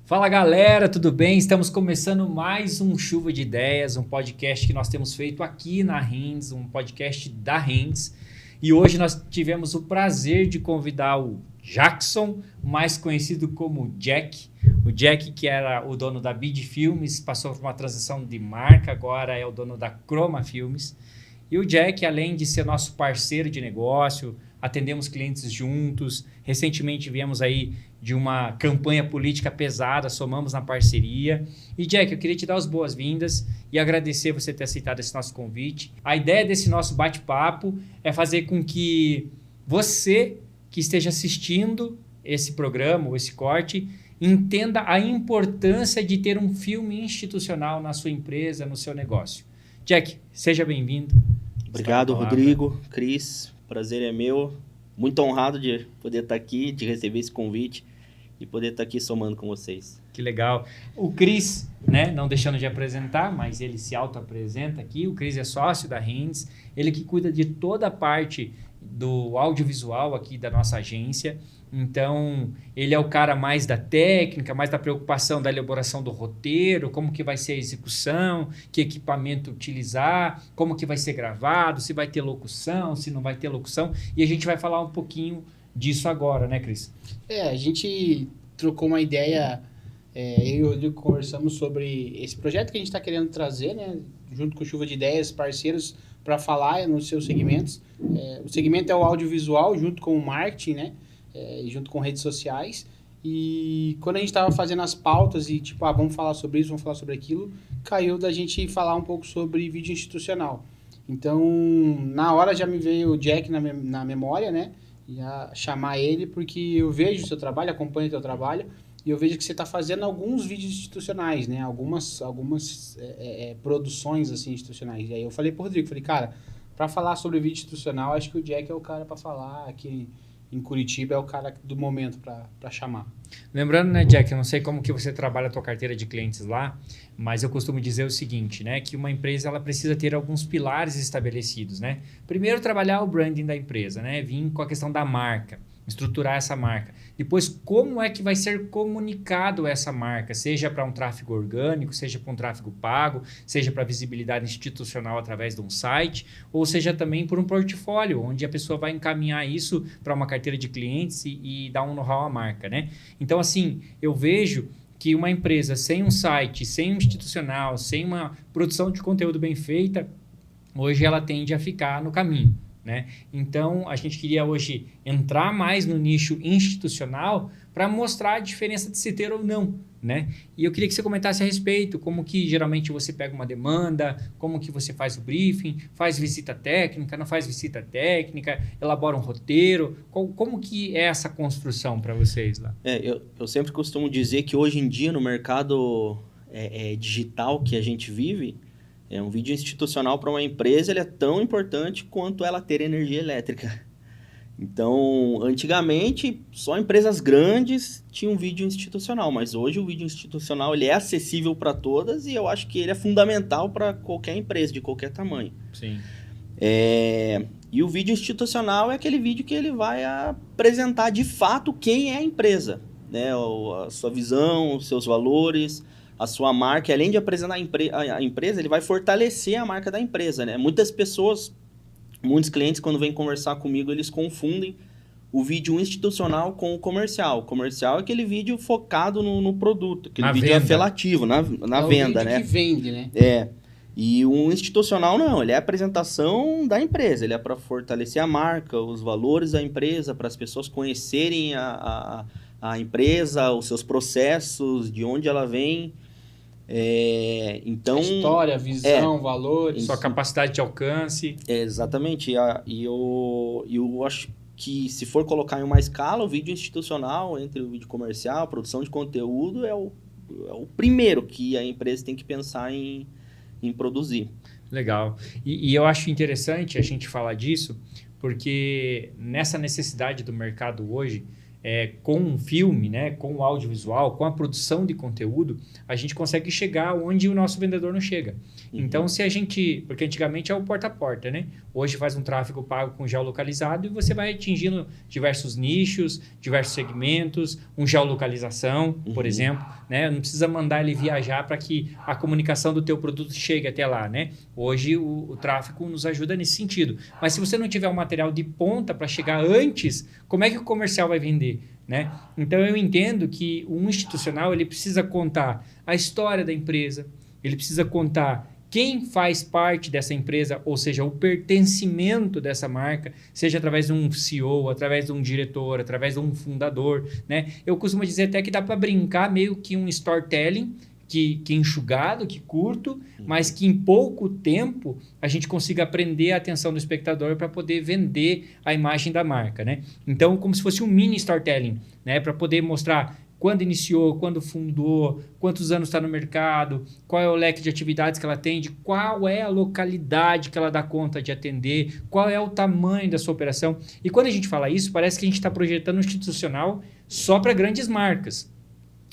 Fala galera, tudo bem? Estamos começando mais um Chuva de Ideias, um podcast que nós temos feito aqui na Rendes, um podcast da Rendes. E hoje nós tivemos o prazer de convidar o Jackson, mais conhecido como Jack. O Jack, que era o dono da Bid Filmes, passou por uma transição de marca, agora é o dono da Croma Filmes. E o Jack, além de ser nosso parceiro de negócio, atendemos clientes juntos. Recentemente viemos aí de uma campanha política pesada, somamos na parceria. E Jack, eu queria te dar as boas-vindas e agradecer você ter aceitado esse nosso convite. A ideia desse nosso bate-papo é fazer com que você que esteja assistindo esse programa, ou esse corte, entenda a importância de ter um filme institucional na sua empresa, no seu negócio. Jack, seja bem-vindo. Obrigado, Rodrigo, Cris, prazer é meu. Muito honrado de poder estar aqui, de receber esse convite e poder estar aqui somando com vocês. Que legal. O Cris, né, não deixando de apresentar, mas ele se auto-apresenta aqui. O Cris é sócio da Rendes, ele que cuida de toda a parte do audiovisual aqui da nossa agência. Então, ele é o cara mais da técnica, mais da preocupação da elaboração do roteiro, como que vai ser a execução, que equipamento utilizar, como que vai ser gravado, se vai ter locução, se não vai ter locução. E a gente vai falar um pouquinho disso agora, né, Cris? A gente trocou uma ideia, eu e o Rodrigo conversamos sobre esse projeto que a gente está querendo trazer, né, junto com o Chuva de Ideias, parceiros, para falar nos seus segmentos. O segmento é o audiovisual, junto com o marketing, né? Junto com redes sociais. E quando a gente estava fazendo as pautas e vamos falar sobre isso, vamos falar sobre aquilo, caiu da gente falar um pouco sobre vídeo institucional. Então, na hora já me veio o Jack na memória, né? Já chamar ele, porque eu vejo o seu trabalho, acompanho o seu trabalho, e eu vejo que você está fazendo alguns vídeos institucionais, né? Algumas produções assim, institucionais. E aí eu falei pro Rodrigo, cara, para falar sobre vídeo institucional, acho que o Jack é o cara para falar aqui. Em Curitiba é o cara do momento para chamar. Lembrando, né, Jack, eu não sei como que você trabalha a tua carteira de clientes lá, mas eu costumo dizer o seguinte, né, que uma empresa ela precisa ter alguns pilares estabelecidos, né? Primeiro, trabalhar o branding da empresa, né? Vir com a questão da marca, estruturar essa marca. Depois, como é que vai ser comunicado essa marca, seja para um tráfego orgânico, seja para um tráfego pago, seja para visibilidade institucional através de um site, ou seja também por um portfólio, onde a pessoa vai encaminhar isso para uma carteira de clientes e dar um know-how à marca, né? Então, assim, eu vejo que uma empresa sem um site, sem um institucional, sem uma produção de conteúdo bem feita, hoje ela tende a ficar no caminho. Né? Então, a gente queria hoje entrar mais no nicho institucional para mostrar a diferença de se ter ou não. Né? E eu queria que você comentasse a respeito, como que geralmente você pega uma demanda, como que você faz o briefing, faz visita técnica, não faz visita técnica, elabora um roteiro, como que é essa construção para vocês lá? Eu sempre costumo dizer que hoje em dia no mercado digital que a gente vive, um vídeo institucional para uma empresa ele é tão importante quanto ela ter energia elétrica. Então, antigamente, só empresas grandes tinham vídeo institucional, mas hoje o vídeo institucional ele é acessível para todas e eu acho que ele é fundamental para qualquer empresa, de qualquer tamanho. Sim. E o vídeo institucional é aquele vídeo que ele vai apresentar de fato quem é a empresa, né? A sua visão, os seus valores, a sua marca. Além de apresentar a empresa, ele vai fortalecer a marca da empresa, né? Muitos clientes, quando vêm conversar comigo, eles confundem o vídeo institucional com o comercial. O comercial é aquele vídeo focado no produto, aquele vídeo apelativo, na venda, né? É o vídeo que vende, né? E o institucional não, ele é a apresentação da empresa, ele é para fortalecer a marca, os valores da empresa, para as pessoas conhecerem a empresa, os seus processos, de onde ela vem. Então, história, visão, valores, sua capacidade de alcance. Exatamente. E eu acho que se for colocar em uma escala, o vídeo institucional entre o vídeo comercial, a produção de conteúdo é o primeiro que a empresa tem que pensar em produzir. Legal. E eu acho interessante a gente falar disso, porque nessa necessidade do mercado hoje, com um filme, né, com o audiovisual, com a produção de conteúdo, a gente consegue chegar onde o nosso vendedor não chega. Então, se a gente... Porque antigamente é o porta a porta, né? Hoje faz um tráfego pago com geolocalizado e você vai atingindo diversos nichos, diversos segmentos, geolocalização, por exemplo, né? Não precisa mandar ele viajar para que a comunicação do teu produto chegue até lá, né? Hoje o tráfego nos ajuda nesse sentido. Mas se você não tiver um material de ponta para chegar antes, como é que o comercial vai vender? Né? Então, eu entendo que um institucional ele precisa contar a história da empresa, ele precisa contar quem faz parte dessa empresa, ou seja, o pertencimento dessa marca, seja através de um CEO, através de um diretor, através de um fundador. Né? Eu costumo dizer até que dá para brincar meio que um storytelling, que enxugado, que curto, mas que em pouco tempo a gente consiga prender a atenção do espectador para poder vender a imagem da marca, né? Então, como se fosse um mini storytelling, né? Para poder mostrar quando iniciou, quando fundou, quantos anos está no mercado, qual é o leque de atividades que ela atende, qual é a localidade que ela dá conta de atender, qual é o tamanho da sua operação. E quando a gente fala isso, parece que a gente está projetando um institucional só para grandes marcas.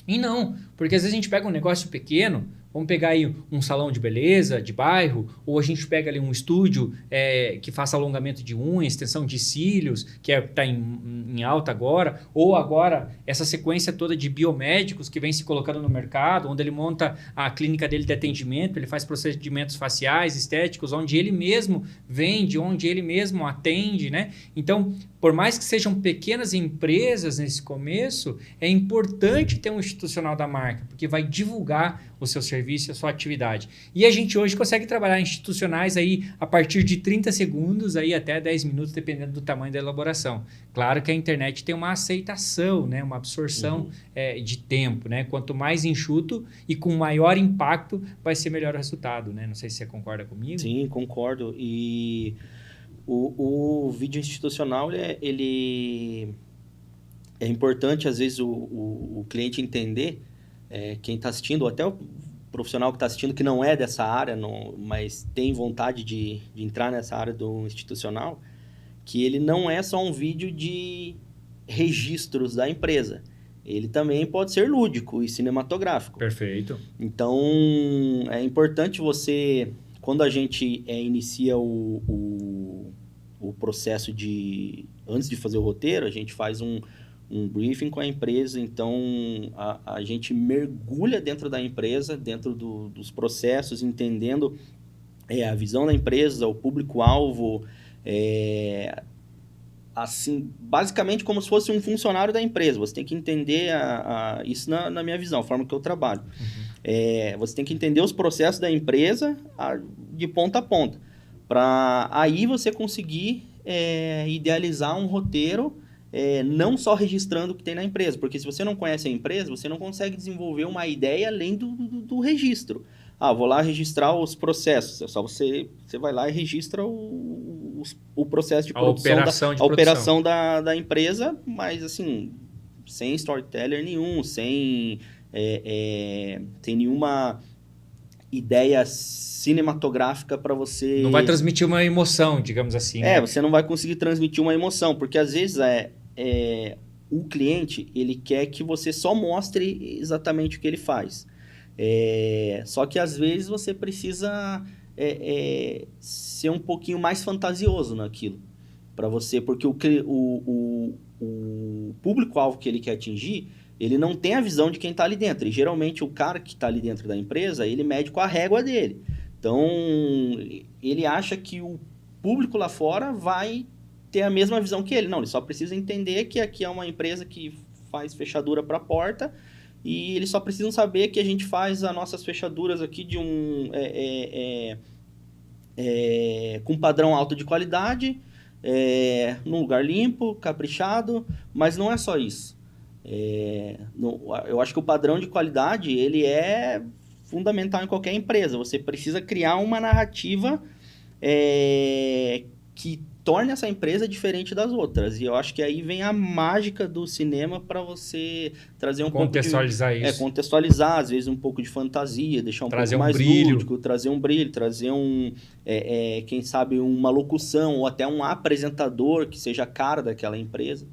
E não, porque às vezes a gente pega um negócio pequeno, vamos pegar aí um salão de beleza, de bairro, ou a gente pega ali um estúdio que faça alongamento de unha, extensão de cílios, que está em alta agora, ou agora essa sequência toda de biomédicos que vem se colocando no mercado, onde ele monta a clínica dele de atendimento, ele faz procedimentos faciais, estéticos, onde ele mesmo vende, onde ele mesmo atende, né? Então, por mais que sejam pequenas empresas nesse começo, é importante ter um institucional da marca, porque vai divulgar o seu serviço, a sua atividade. E a gente hoje consegue trabalhar institucionais aí a partir de 30 segundos aí até 10 minutos, dependendo do tamanho da elaboração. Claro que a internet tem uma aceitação, né? Uma absorção de tempo. Né? Quanto mais enxuto e com maior impacto, vai ser melhor o resultado. Né? Não sei se você concorda comigo. Sim, concordo. E o vídeo institucional, ele é importante, às vezes, o cliente entender, quem está assistindo, ou até o profissional que está assistindo, que não é dessa área, mas tem vontade de entrar nessa área do institucional, que ele não é só um vídeo de registros da empresa. Ele também pode ser lúdico e cinematográfico. Perfeito. Então, é importante você, quando a gente inicia o processo antes de fazer o roteiro, a gente faz um briefing com a empresa, então a gente mergulha dentro da empresa, dentro dos processos, entendendo a visão da empresa, o público-alvo, assim, basicamente como se fosse um funcionário da empresa. Você tem que entender isso na minha visão, a forma que eu trabalho. Você tem que entender os processos da empresa de ponta a ponta, para aí você conseguir idealizar um roteiro, não só registrando o que tem na empresa, porque se você não conhece a empresa, você não consegue desenvolver uma ideia além do registro. Vou lá registrar os processos, é só você vai lá e registra o processo de produção, a operação da empresa, mas assim, sem storyteller nenhum, sem nenhuma ideia cinematográfica para você... Não vai transmitir uma emoção, digamos assim. Né? Você não vai conseguir transmitir uma emoção, porque às vezes o cliente, ele quer que você só mostre exatamente o que ele faz. Só que às vezes você precisa ser um pouquinho mais fantasioso naquilo, para você, porque o público-alvo que ele quer atingir, ele não tem a visão de quem está ali dentro. E geralmente o cara que está ali dentro da empresa, ele mede com a régua dele. Então, ele acha que o público lá fora vai ter a mesma visão que ele. Não, ele só precisa entender que aqui é uma empresa que faz fechadura para a porta, e eles só precisam saber que a gente faz as nossas fechaduras aqui com padrão alto de qualidade, num lugar limpo, caprichado, mas não é só isso. Eu acho que o padrão de qualidade, ele é fundamental em qualquer empresa. Você precisa criar uma narrativa que torne essa empresa diferente das outras. E eu acho que aí vem a mágica do cinema para você trazer um pouco de... Contextualizar isso. Contextualizar, às vezes um pouco de fantasia, deixar pouco mais lúdico, trazer um brilho, trazer quem sabe uma locução, ou até um apresentador que seja a cara daquela empresa.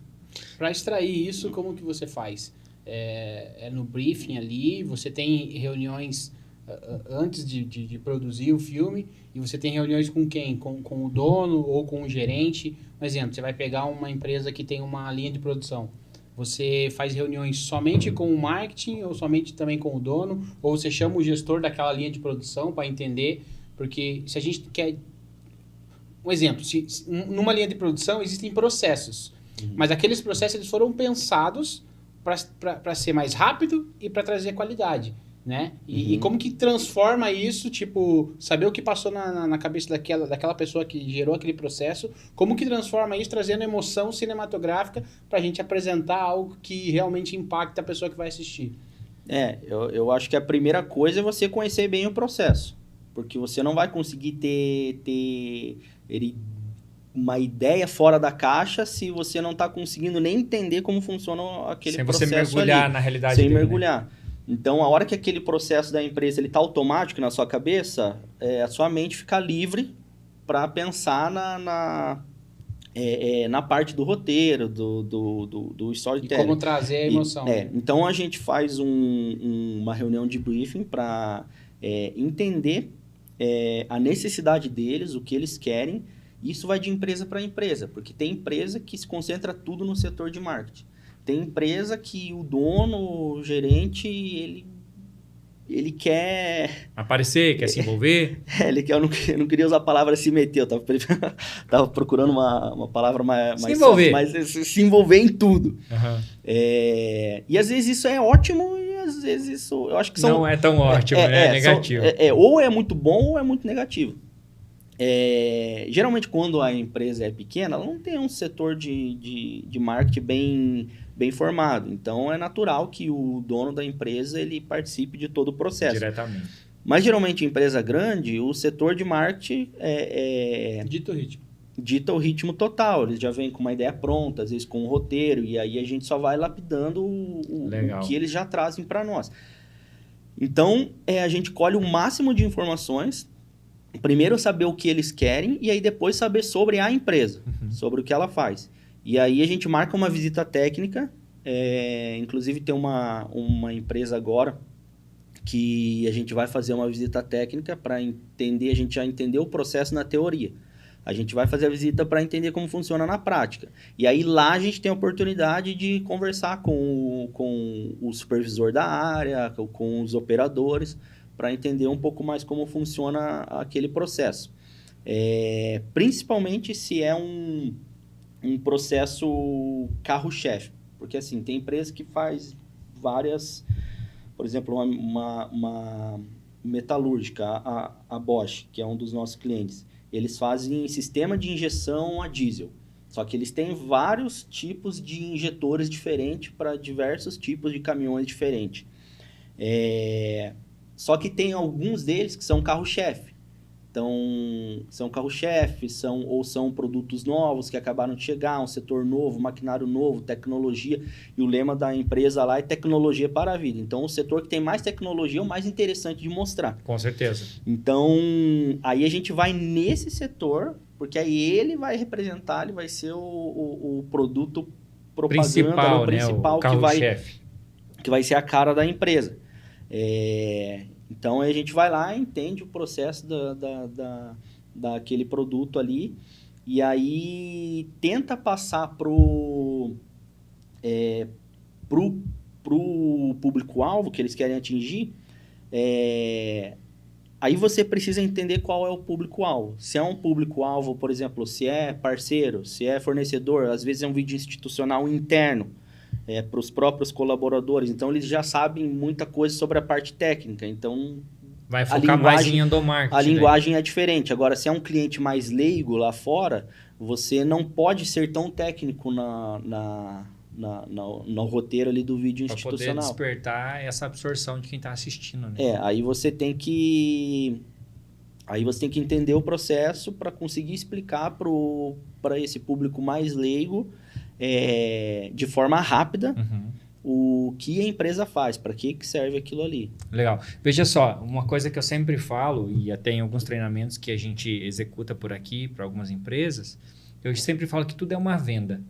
Para extrair isso, como que você faz? É no briefing ali, você tem reuniões antes de produzir o filme, e você tem reuniões com quem? Com o dono ou com o gerente? Por exemplo, você vai pegar uma empresa que tem uma linha de produção. Você faz reuniões somente com o marketing ou somente também com o dono? Ou você chama o gestor daquela linha de produção para entender? Porque se a gente quer... Um exemplo, numa linha de produção existem processos, mas aqueles processos eles foram pensados para ser mais rápido e para trazer qualidade, né? E como que transforma isso, tipo, saber o que passou na cabeça daquela pessoa que gerou aquele processo, como que transforma isso trazendo emoção cinematográfica para a gente apresentar algo que realmente impacta a pessoa que vai assistir? Eu acho que a primeira coisa é você conhecer bem o processo, porque você não vai conseguir ter uma ideia fora da caixa se você não está conseguindo nem entender como funciona aquele processo ali. Sem você mergulhar na realidade Sem dele, mergulhar. Né? Então, a hora que aquele processo da empresa está automático na sua cabeça, a sua mente fica livre para pensar na parte do roteiro, do storytelling. E como trazer a emoção. Então, a gente faz uma reunião de briefing para entender a necessidade deles, o que eles querem. Isso vai de empresa para empresa, porque tem empresa que se concentra tudo no setor de marketing. Tem empresa que o dono, o gerente, ele quer... Aparecer, quer se envolver. Ele quer, eu não queria usar a palavra se meter, eu tava procurando uma palavra mais se envolver. Mas se envolver em tudo. Uhum. E às vezes isso é ótimo e às vezes isso... Eu acho que não é tão ótimo, é negativo. Ou é muito bom ou é muito negativo. Geralmente, quando a empresa é pequena, ela não tem um setor de marketing bem formado. Então, é natural que o dono da empresa ele participe de todo o processo. Diretamente. Mas, geralmente, em empresa grande, o setor de marketing Dita o ritmo. Dita o ritmo total. Eles já vêm com uma ideia pronta, às vezes com um roteiro, e aí a gente só vai lapidando o que eles já trazem para nós. Então, a gente colhe o máximo de informações. Primeiro saber o que eles querem e aí depois saber sobre a empresa, sobre o que ela faz. E aí a gente marca uma visita técnica, inclusive tem uma empresa agora que a gente vai fazer uma visita técnica para entender, a gente já entendeu o processo na teoria. A gente vai fazer a visita para entender como funciona na prática. E aí lá a gente tem a oportunidade de conversar com o supervisor da área, com os operadores, para entender um pouco mais como funciona aquele processo. Principalmente se é um processo carro-chefe. Porque assim, tem empresa que faz várias... Por exemplo, uma metalúrgica, a Bosch, que é um dos nossos clientes. Eles fazem sistema de injeção a diesel. Só que eles têm vários tipos de injetores diferentes para diversos tipos de caminhões diferentes. Só que tem alguns deles que são carro-chefe. Então, são carro-chefe, são produtos novos que acabaram de chegar, um setor novo, maquinário novo, tecnologia. E o lema da empresa lá é tecnologia para a vida. Então, o setor que tem mais tecnologia é o mais interessante de mostrar. Com certeza. Então, aí a gente vai nesse setor, porque aí ele vai representar, ele vai ser o produto propaganda principal, o carro-chefe. Que vai ser a cara da empresa. Então, a gente vai lá, entende o processo daquele produto ali e aí tenta passar pro público-alvo que eles querem atingir. Aí você precisa entender qual é o público-alvo. Se é um público-alvo, por exemplo, se é parceiro, se é fornecedor, às vezes é um vídeo institucional interno. Para os próprios colaboradores. Então, eles já sabem muita coisa sobre a parte técnica. Então, vai focar mais em endomarketing. A linguagem é diferente. Agora, se é um cliente mais leigo lá fora, você não pode ser tão técnico no roteiro ali do vídeo institucional. Para poder despertar essa absorção de quem está assistindo. Né? Aí você tem que entender o processo para conseguir explicar para esse público mais leigo de forma rápida o que a empresa faz, para que serve aquilo ali. Legal. Veja só, uma coisa que eu sempre falo, e até em alguns treinamentos que a gente executa por aqui, para algumas empresas, eu sempre falo que tudo é uma venda.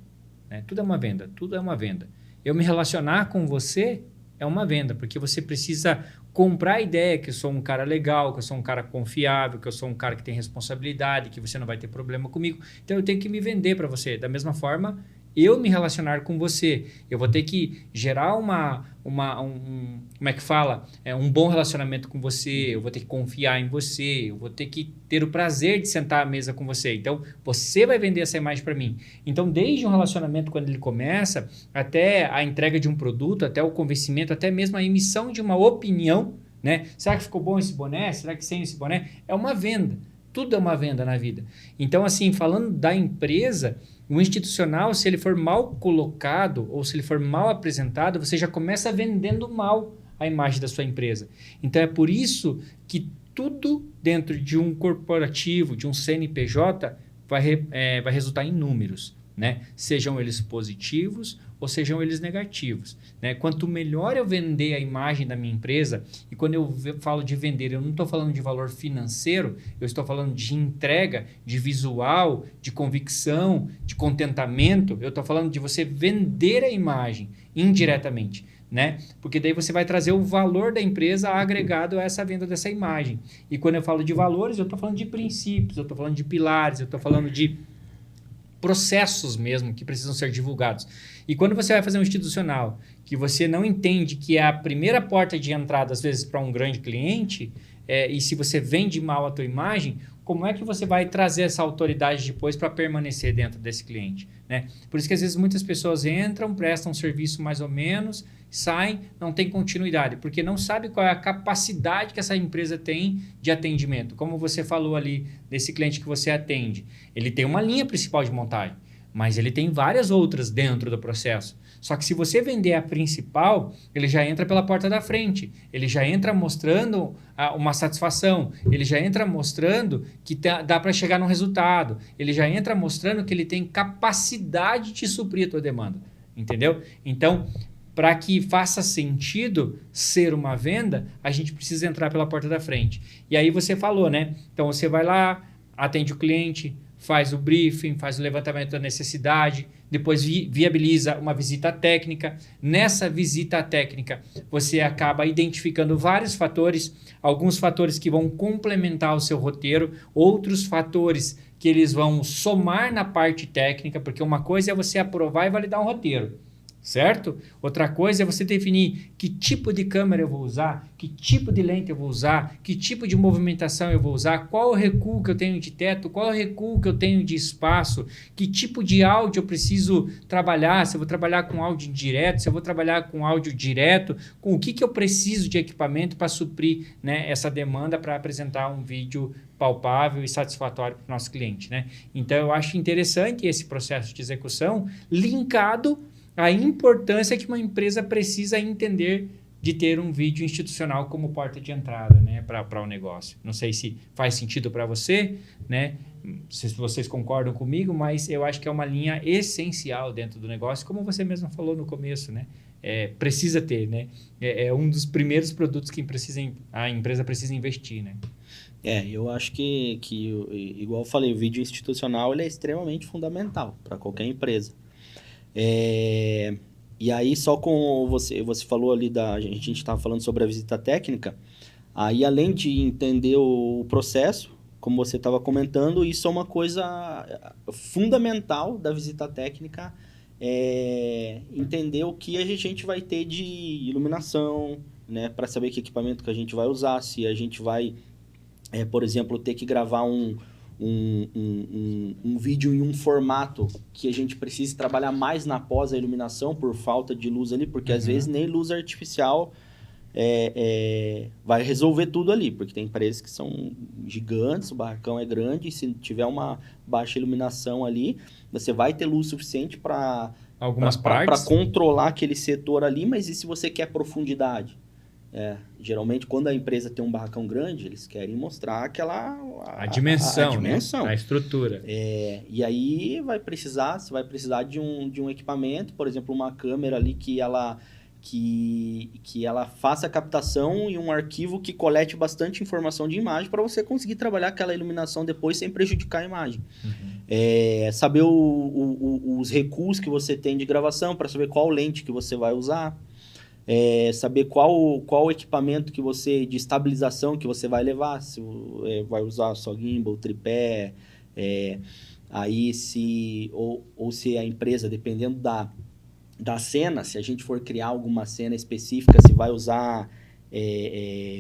né? Tudo é uma venda, tudo é uma venda. Eu me relacionar com você é uma venda, porque você precisa comprar a ideia que eu sou um cara legal, que eu sou um cara confiável, que eu sou um cara que tem responsabilidade, que você não vai ter problema comigo. Então, eu tenho que me vender para você. Da mesma forma, eu me relacionar com você. Eu vou ter que gerar como é que fala? Um bom relacionamento com você, eu vou ter que confiar em você, eu vou ter que ter o prazer de sentar à mesa com você. Então, você vai vender essa imagem para mim. Então, desde um relacionamento, quando ele começa, até a entrega de um produto, até o convencimento, até mesmo a emissão de uma opinião, né? Será que ficou bom esse boné? Será que sem esse boné? É uma venda. Tudo é uma venda na vida. Então, assim, falando da empresa, o institucional, se ele for mal colocado ou se ele for mal apresentado, você já começa vendendo mal a imagem da sua empresa. Então, é por isso que tudo dentro de um corporativo, de um CNPJ, vai resultar em números, né? Sejam eles positivos ou sejam eles negativos, né? Quanto melhor eu vender a imagem da minha empresa, e quando eu falo de vender, eu não estou falando de valor financeiro, eu estou falando de entrega, de visual, de convicção, de contentamento, eu estou falando de você vender a imagem indiretamente, né? Porque daí você vai trazer o valor da empresa agregado a essa venda dessa imagem. E quando eu falo de valores, eu estou falando de princípios, eu estou falando de pilares, eu estou falando de processos mesmo que precisam ser divulgados. E quando você vai fazer um institucional que você não entende que é a primeira porta de entrada, às vezes, para um grande cliente, e se você vende mal a tua imagem, como é que você vai trazer essa autoridade depois para permanecer dentro desse cliente, né? Por isso que às vezes muitas pessoas entram, prestam um serviço mais ou menos, saem, não tem continuidade, porque não sabe qual é a capacidade que essa empresa tem de atendimento. Como você falou ali desse cliente que você atende, ele tem uma linha principal de montagem, mas ele tem várias outras dentro do processo. Só que se você vender a principal, ele já entra pela porta da frente, ele já entra mostrando uma satisfação, ele já entra mostrando que dá para chegar num resultado, ele já entra mostrando que ele tem capacidade de suprir a tua demanda, entendeu? Então, para que faça sentido ser uma venda, a gente precisa entrar pela porta da frente. E aí você falou, né? Então você vai lá, atende o cliente, faz o briefing, faz o levantamento da necessidade, depois viabiliza uma visita técnica. Nessa visita técnica, você acaba identificando vários fatores, alguns fatores que vão complementar o seu roteiro, outros fatores que eles vão somar na parte técnica, porque uma coisa é você aprovar e validar um roteiro, certo? Outra coisa é você definir que tipo de câmera eu vou usar, que tipo de lente eu vou usar, que tipo de movimentação eu vou usar, qual o recuo que eu tenho de teto, qual o recuo que eu tenho de espaço, que tipo de áudio eu preciso trabalhar, se eu vou trabalhar com áudio indireto, se eu vou trabalhar com áudio direto, com o que eu preciso de equipamento para suprir, né, essa demanda para apresentar um vídeo palpável e satisfatório para o nosso cliente, né? Então, eu acho interessante esse processo de execução linkado a importância que uma empresa precisa entender de ter um vídeo institucional como porta de entrada, né, para o negócio. Não sei se faz sentido para você, né? Se vocês concordam comigo, mas eu acho que é uma linha essencial dentro do negócio, como você mesmo falou no começo, né? Precisa ter, né? É um dos primeiros produtos que a empresa precisa investir, né? Eu acho que igual eu falei, o vídeo institucional ele é extremamente fundamental para qualquer empresa. E aí, só com você falou ali, a gente estava falando sobre a visita técnica, aí além de entender o processo, como você estava comentando, isso é uma coisa fundamental da visita técnica, entender o que a gente vai ter de iluminação, né, para saber que equipamento que a gente vai usar, se a gente vai, por exemplo, ter que gravar um vídeo em um formato que a gente precise trabalhar mais na pós-iluminação por falta de luz ali, porque às vezes nem luz artificial vai resolver tudo ali, porque tem empresas que são gigantes, o barracão é grande, e se tiver uma baixa iluminação ali, você vai ter luz suficiente para controlar aquele setor ali, mas e se você quer profundidade? Geralmente, quando a empresa tem um barracão grande, eles querem mostrar a dimensão, né? A estrutura. E aí você vai precisar de um equipamento, por exemplo, uma câmera ali que ela faça a captação e um arquivo que colete bastante informação de imagem para você conseguir trabalhar aquela iluminação depois sem prejudicar a imagem. Saber os recuos que você tem de gravação, para saber qual lente que você vai usar. Saber qual equipamento que você, de estabilização que você vai levar, se vai usar só gimbal, tripé, aí ou se a empresa, dependendo da cena, se a gente for criar alguma cena específica, se vai usar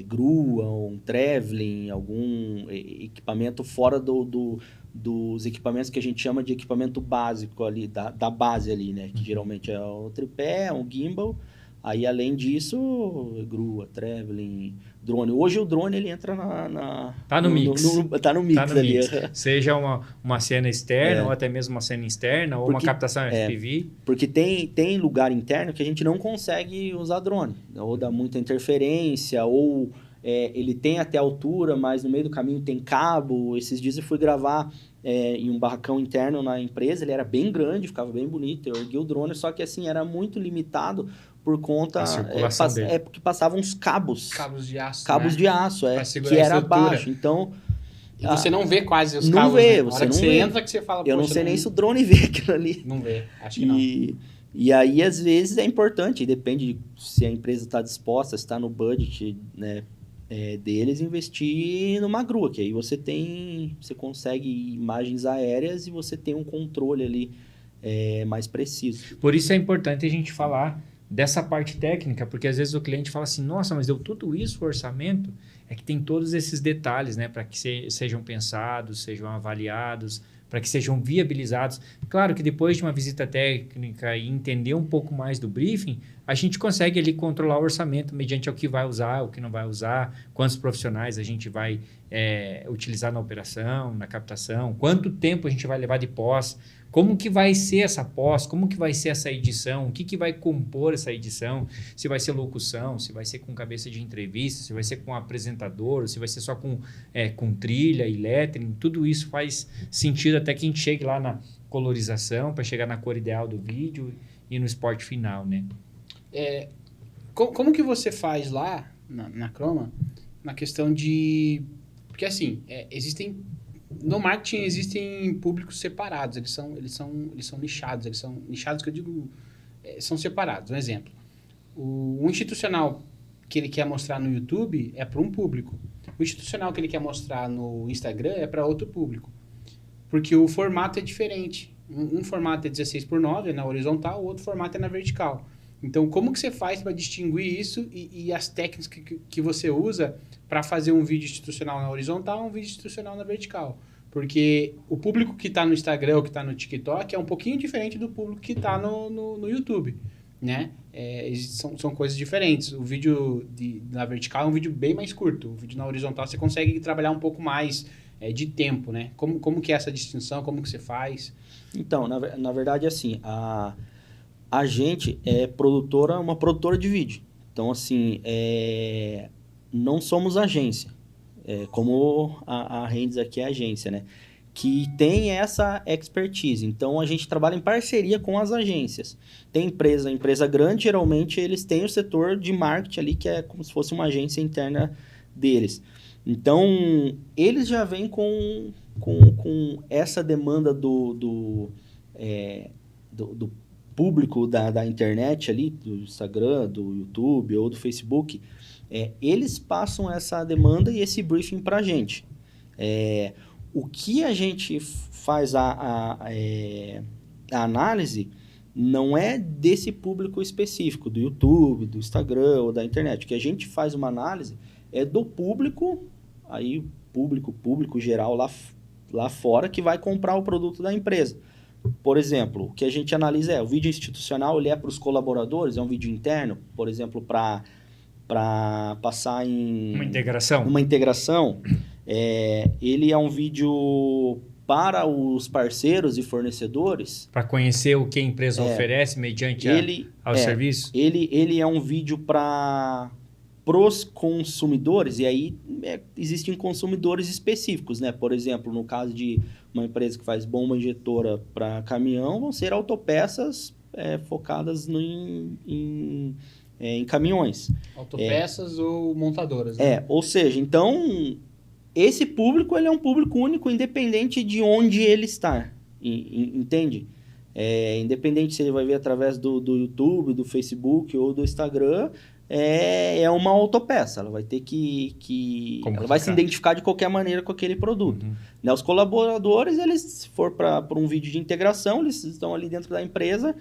grua, um traveling, algum equipamento fora dos equipamentos que a gente chama de equipamento básico ali, da base ali, né? Que geralmente é o tripé, um gimbal. Aí, além disso, grua, traveling, drone. Hoje o drone, ele entra Tá no mix. Tá no mix ali. Mix. Seja uma cena externa, ou até mesmo uma cena externa, ou uma captação FPV. Porque tem lugar interno que a gente não consegue usar drone. Ou dá muita interferência, ou ele tem até altura, mas no meio do caminho tem cabo. Esses dias eu fui gravar em um barracão interno na empresa, ele era bem grande, ficava bem bonito. Eu ergui o drone, só que assim, era muito limitado por conta... porque passavam uns cabos. Cabos de aço, Cabos de aço, que era baixo. Então... E você não vê quase os não cabos, vê, né? você não você vê. entra que você fala... Eu não sei nem se o drone vê aquilo ali. Não vê, acho que não. E aí, às vezes, é importante, depende de se a empresa está disposta, se está no budget, né, deles, investir numa grua, que aí você consegue imagens aéreas e você tem um controle ali mais preciso. Por isso é importante a gente falar dessa parte técnica, porque às vezes o cliente fala assim, nossa, mas deu tudo isso o orçamento? É que tem todos esses detalhes, né, para que sejam pensados, sejam avaliados, para que sejam viabilizados. Claro que depois de uma visita técnica e entender um pouco mais do briefing, a gente consegue ali controlar o orçamento mediante o que vai usar, o que não vai usar, quantos profissionais a gente vai utilizar na operação, na captação, quanto tempo a gente vai levar de pós, como que vai ser essa pós, como que vai ser essa edição, o que vai compor essa edição, se vai ser locução, se vai ser com cabeça de entrevista, se vai ser com apresentador, se vai ser só com trilha e lettering, tudo isso faz sentido até que a gente chegue lá na colorização, para chegar na cor ideal do vídeo e no esporte final, né? Como que você faz lá na Chroma, na questão de... Porque assim, no marketing existem públicos separados, eles são nichados, nichados que eu digo, são separados. Um exemplo, o institucional que ele quer mostrar no YouTube é para um público, o institucional que ele quer mostrar no Instagram é para outro público, porque o formato é diferente. Um formato é 16:9, é na horizontal, o outro formato é na vertical. Então, como que você faz para distinguir isso e as técnicas que você usa para fazer um vídeo institucional na horizontal e um vídeo institucional na vertical? Porque o público que está no Instagram ou que está no TikTok é um pouquinho diferente do público que está no YouTube, né? São coisas diferentes. O vídeo na vertical é um vídeo bem mais curto. O vídeo na horizontal você consegue trabalhar um pouco mais de tempo, né? Como que é essa distinção? Como que você faz? Então, na verdade, assim, a gente é uma produtora de vídeo. Então, assim, não somos agência, como a Rendes aqui é agência, né? Que tem essa expertise. Então, a gente trabalha em parceria com as agências. Tem empresa grande, geralmente, eles têm o setor de marketing ali, que é como se fosse uma agência interna deles. Então, eles já vêm com essa demanda do público da internet ali, do Instagram, do YouTube ou do Facebook, eles passam essa demanda e esse briefing para a gente. O que a gente faz a análise não é desse público específico, do YouTube, do Instagram ou da internet. O que a gente faz uma análise é do público, aí público geral lá fora, que vai comprar o produto da empresa. Por exemplo, o que a gente analisa o vídeo institucional, ele é para os colaboradores, é um vídeo interno, por exemplo, para passar em... Uma integração. Ele é um vídeo para os parceiros e fornecedores. Para conhecer o que a empresa oferece mediante ao serviço? Ele é um vídeo para os consumidores, e aí existem consumidores específicos, né? Por exemplo, no caso de uma empresa que faz bomba injetora para caminhão, vão ser autopeças focadas em caminhões. Autopeças ou montadoras, né? Ou seja, então, esse público ele é um público único, independente de onde ele está. Entende? Independente se ele vai ver através do YouTube, do Facebook ou do Instagram, é uma autopeça. Ela vai ter ela vai se identificar de qualquer maneira com aquele produto. Né? Os colaboradores, eles, se for para um vídeo de integração, eles estão ali dentro da empresa,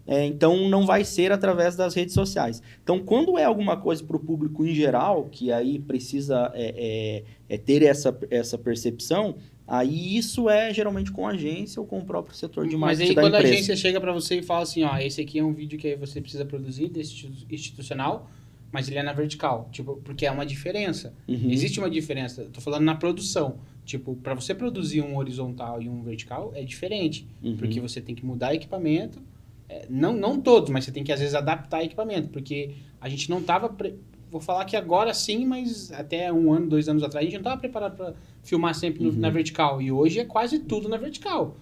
então não vai ser através das redes sociais. Então, quando é alguma coisa para o público em geral, que aí precisa ter essa percepção, aí isso é geralmente com a agência ou com o próprio setor de marketing da empresa. Mas aí quando a agência chega para você e fala assim, ó, esse aqui é um vídeo que você precisa produzir, desse institucional, mas ele é na vertical, tipo, porque é uma diferença. Existe uma diferença, eu tô falando na produção. Tipo, para você produzir um horizontal e um vertical, é diferente, porque você tem que mudar equipamento, não todos, mas você tem que às vezes adaptar equipamento, porque a gente não tava... Vou falar que agora sim, mas até 1 ano, 2 anos atrás, a gente não estava preparado para filmar sempre na vertical. E hoje é quase tudo na vertical.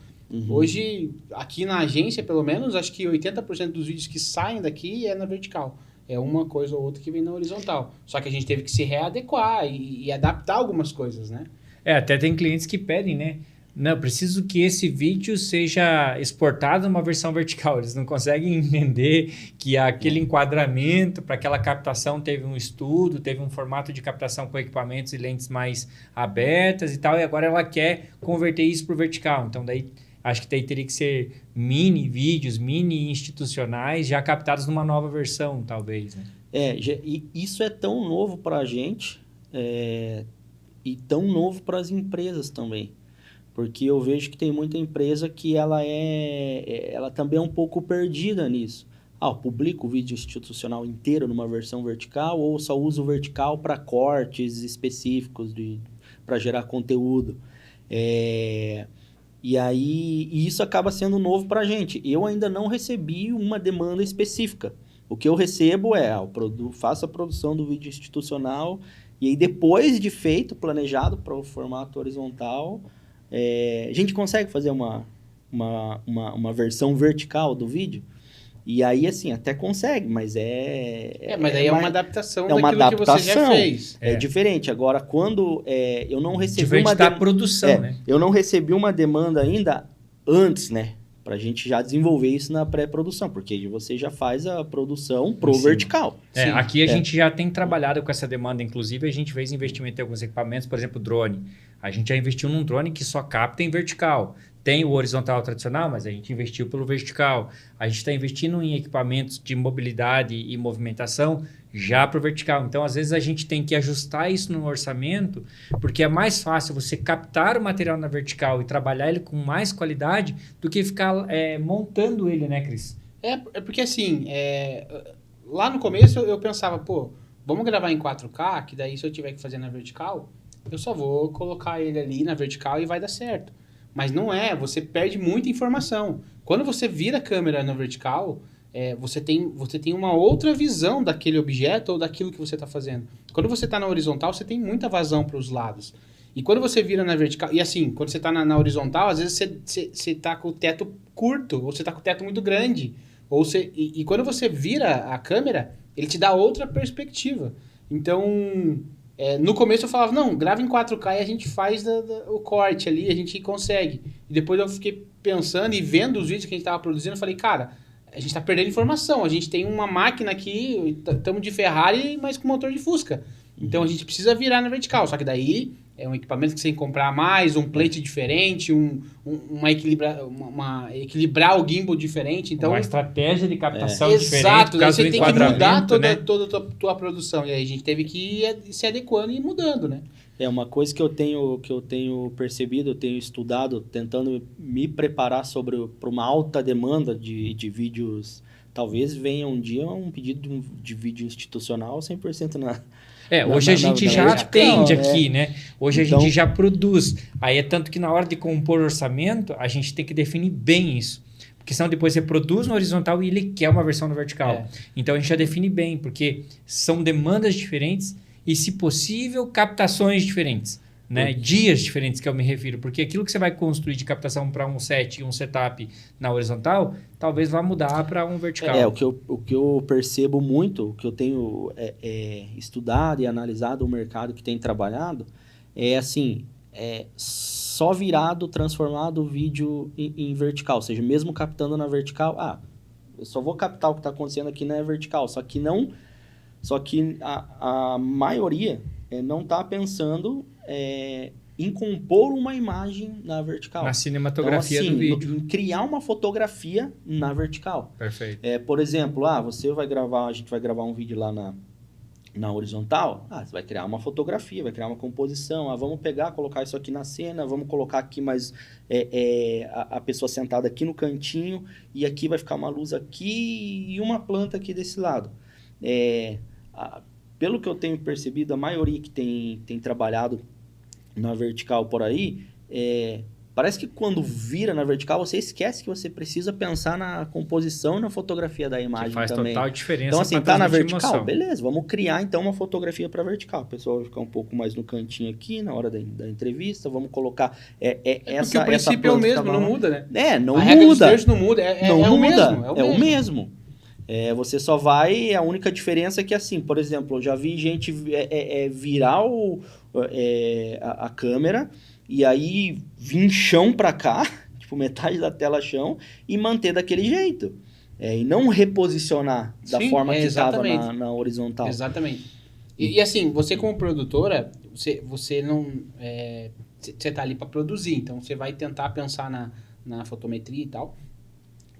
Hoje, aqui na agência, pelo menos, acho que 80% dos vídeos que saem daqui é na vertical. É uma coisa ou outra que vem na horizontal. Só que a gente teve que se readequar e adaptar algumas coisas, né? Até tem clientes que pedem, né? Não, eu preciso que esse vídeo seja exportado numa versão vertical. Eles não conseguem entender que aquele enquadramento para aquela captação teve um estudo, teve um formato de captação com equipamentos e lentes mais abertas e tal, e agora ela quer converter isso para o vertical. Então, daí acho que daí teria que ser mini vídeos, mini institucionais, já captados numa nova versão, talvez. Né? E isso é tão novo para a gente e tão novo para as empresas também. Porque eu vejo que tem muita empresa que ela também é um pouco perdida nisso. Eu publico o vídeo institucional inteiro numa versão vertical ou só uso o vertical para cortes específicos para gerar conteúdo. E isso acaba sendo novo para a gente. Eu ainda não recebi uma demanda específica. O que eu recebo faço a produção do vídeo institucional e aí depois de feito, planejado para o formato horizontal... a gente consegue fazer uma versão vertical do vídeo? E aí, assim, até consegue, mas mas aí é uma adaptação daquilo que você já fez. É diferente. Agora, quando eu não recebi diferente da produção, né? Eu não recebi uma demanda ainda antes, né? Pra gente já desenvolver isso na pré-produção, porque você já faz a produção pro vertical. Aqui a gente já tem trabalhado com essa demanda, inclusive a gente fez investimento em alguns equipamentos, por exemplo, drone. A gente já investiu num drone que só capta em vertical. Tem o horizontal tradicional, mas a gente investiu pelo vertical. A gente está investindo em equipamentos de mobilidade e movimentação já para o vertical. Então, às vezes, a gente tem que ajustar isso no orçamento, porque é mais fácil você captar o material na vertical e trabalhar ele com mais qualidade do que ficar montando ele, né, Cris? Porque assim, lá no começo eu pensava, vamos gravar em 4K, que daí se eu tiver que fazer na vertical, eu só vou colocar ele ali na vertical e vai dar certo. Mas não você perde muita informação. Quando você vira a câmera na vertical, você tem uma outra visão daquele objeto ou daquilo que você está fazendo. Quando você está na horizontal, você tem muita vazão para os lados. E quando você vira na vertical... E assim, quando você está na horizontal, às vezes você está com o teto curto, ou você está com o teto muito grande. E quando você vira a câmera, ele te dá outra perspectiva. Então... no começo eu falava, não, grava em 4K e a gente faz o corte ali, a gente consegue. E depois eu fiquei pensando e vendo os vídeos que a gente estava produzindo, eu falei, cara, a gente está perdendo informação. A gente tem uma máquina aqui, estamos de Ferrari, mas com motor de Fusca. Então a gente precisa virar na vertical. Só que daí é um equipamento que você tem que comprar mais, um plate diferente, equilibrar o gimbal diferente. Então, uma estratégia de captação diferente. Exato, daí você tem que mudar toda a tua produção. E aí a gente teve que ir se adequando e mudando, né? Uma coisa que eu tenho percebido, eu tenho estudado, tentando me preparar para uma alta demanda de vídeos. Talvez venha um dia um pedido de vídeo institucional 100% hoje a gente já atende aqui, né? Hoje a gente já produz. Aí é tanto que na hora de compor orçamento, a gente tem que definir bem isso. Porque senão depois você produz no horizontal e ele quer uma versão no vertical. Então a gente já define bem, porque são demandas diferentes e, se possível, captações diferentes. Né? Dias diferentes que eu me refiro, porque aquilo que você vai construir de captação para um set e um setup na horizontal, talvez vá mudar para um vertical. O que eu percebo muito, o que eu tenho estudado e analisado o mercado que tem trabalhado, só virado, transformado o vídeo em vertical. Ou seja, mesmo captando na vertical, eu só vou captar o que está acontecendo aqui na vertical. Só que a maioria não está pensando em compor uma imagem na vertical. Na cinematografia do vídeo. Em criar uma fotografia na vertical. Perfeito. Por exemplo, a gente vai gravar um vídeo lá na horizontal, você vai criar uma fotografia, vai criar uma composição, vamos colocar isso aqui na cena, vamos colocar aqui mais a pessoa sentada aqui no cantinho, e aqui vai ficar uma luz aqui e uma planta aqui desse lado. Pelo que eu tenho percebido, a maioria que tem trabalhado na vertical por aí, parece que quando vira na vertical, você esquece que você precisa pensar na composição e na fotografia da imagem também. Que faz total diferença. Então, assim, tá na vertical, emoção. Beleza, vamos criar então uma fotografia para vertical. O pessoal vai ficar um pouco mais no cantinho aqui, na hora da entrevista, vamos colocar porque o princípio é o mesmo, não muda, né? Não muda. A regra dos terços não muda, é o mesmo. Você só vai... A única diferença é que, assim, por exemplo, eu já vi gente virar a câmera e aí vir chão pra cá, tipo metade da tela chão, e manter daquele jeito. E não reposicionar da forma que estava na horizontal. Exatamente. E assim, você como produtora, você não... Você tá ali para produzir, então você vai tentar pensar na fotometria e tal.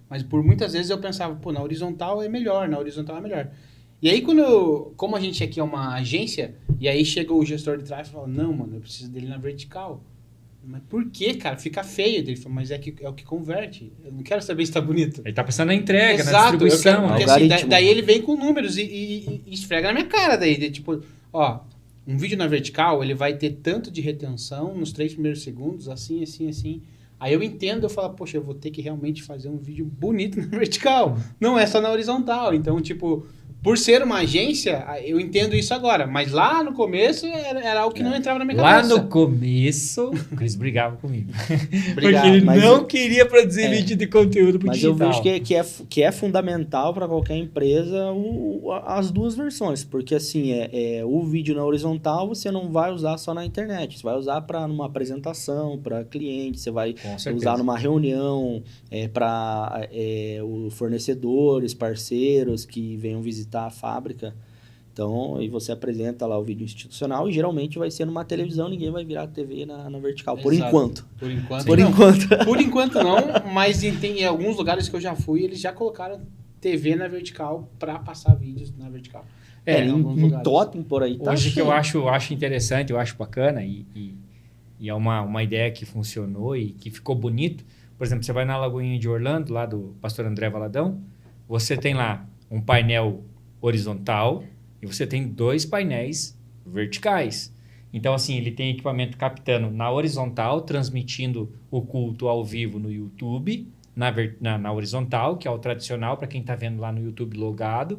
Mas por muitas vezes eu pensava, na horizontal é melhor, E aí, como a gente aqui é uma agência, e aí chega o gestor de tráfego e fala, não, mano, eu preciso dele na vertical. Mas por quê, cara? Fica feio. Ele fala, mas é o que converte. Eu não quero saber se tá bonito. Ele tá pensando na entrega, Exato, na distribuição. Porque, assim, daí ele vem com números e esfrega na minha cara. Tipo, um vídeo na vertical, ele vai ter tanto de retenção nos 3 primeiros segundos, assim, assim, assim. Aí eu entendo, eu falo, poxa, eu vou ter que realmente fazer um vídeo bonito na vertical. Não é só na horizontal. Então, tipo, por ser uma agência, eu entendo isso agora. Mas lá no começo era algo que não entrava na minha cabeça. Lá no começo, o Cris brigava comigo. Porque Brigava, ele não queria produzir vídeo de conteúdo pro digital. Mas eu vejo que é fundamental para qualquer empresa as duas versões. Porque, assim, o vídeo na horizontal você não vai usar só na internet. Você vai usar para numa apresentação, para cliente. Você vai usar numa reunião, para os fornecedores, parceiros que venham visitar a fábrica. Então, aí você apresenta lá o vídeo institucional e geralmente vai ser numa televisão, ninguém vai virar a TV na vertical. Por enquanto. Por enquanto não, mas em alguns lugares que eu já fui, eles já colocaram TV na vertical para passar vídeos na vertical. Em totem por aí. Tá hoje cheio. Que eu acho interessante, eu acho bacana e é uma ideia que funcionou e que ficou bonito. Por exemplo, você vai na Lagoinha de Orlando, lá do Pastor André Valadão, você tem lá um painel horizontal e você tem 2 painéis verticais. Então, assim, ele tem equipamento captando na horizontal, transmitindo o culto ao vivo no YouTube, na horizontal, que é o tradicional para quem está vendo lá no YouTube logado,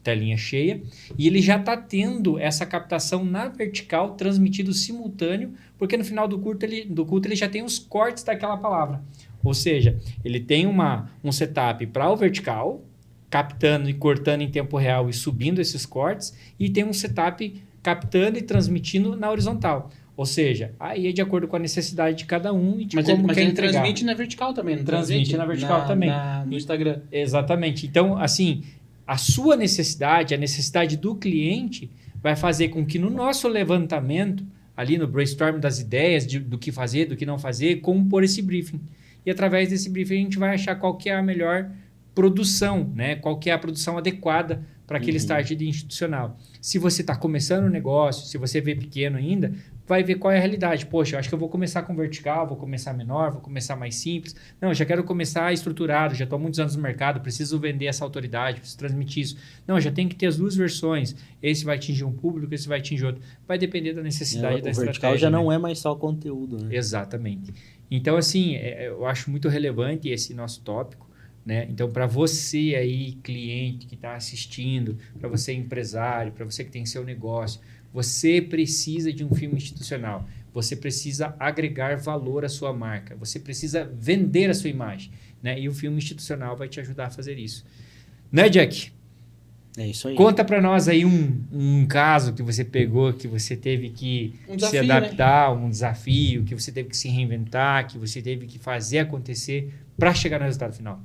telinha cheia, e ele já está tendo essa captação na vertical, transmitido simultâneo, porque no final do culto ele já tem os cortes daquela palavra. Ou seja, ele tem um setup para o vertical, captando e cortando em tempo real e subindo esses cortes, e tem um setup captando e transmitindo na horizontal. Ou seja, aí é de acordo com a necessidade de cada um e de como quer entregar. Transmite na vertical também, não transmite na vertical também. No Instagram. Exatamente. Então, assim, a sua necessidade, a necessidade do cliente vai fazer com que no nosso levantamento, ali no brainstorm das ideias, do que fazer, do que não fazer, compor esse briefing. E através desse briefing a gente vai achar qual que é a melhor produção, né? Qual que é a produção adequada para aquele start de institucional. Se você está começando o negócio, se você vê pequeno ainda, vai ver qual é a realidade. Poxa, eu acho que eu vou começar com vertical, vou começar menor, vou começar mais simples. Não, já quero começar estruturado, já estou há muitos anos no mercado, preciso vender essa autoridade, preciso transmitir isso. Não, já tem que ter as 2 versões. Esse vai atingir um público, esse vai atingir outro. Vai depender da necessidade da estratégia. O vertical já não é mais só conteúdo, né? Exatamente. Então, assim, eu acho muito relevante esse nosso tópico. Né? Então, para você aí, cliente que está assistindo, para você empresário, para você que tem seu negócio, você precisa de um filme institucional. Você precisa agregar valor à sua marca. Você precisa vender a sua imagem. Né? E o filme institucional vai te ajudar a fazer isso. Né, Jack? É isso aí. Conta para nós aí um caso que você pegou, que você teve que se adaptar, um desafio, que você teve que se reinventar, que você teve que fazer acontecer para chegar no resultado final.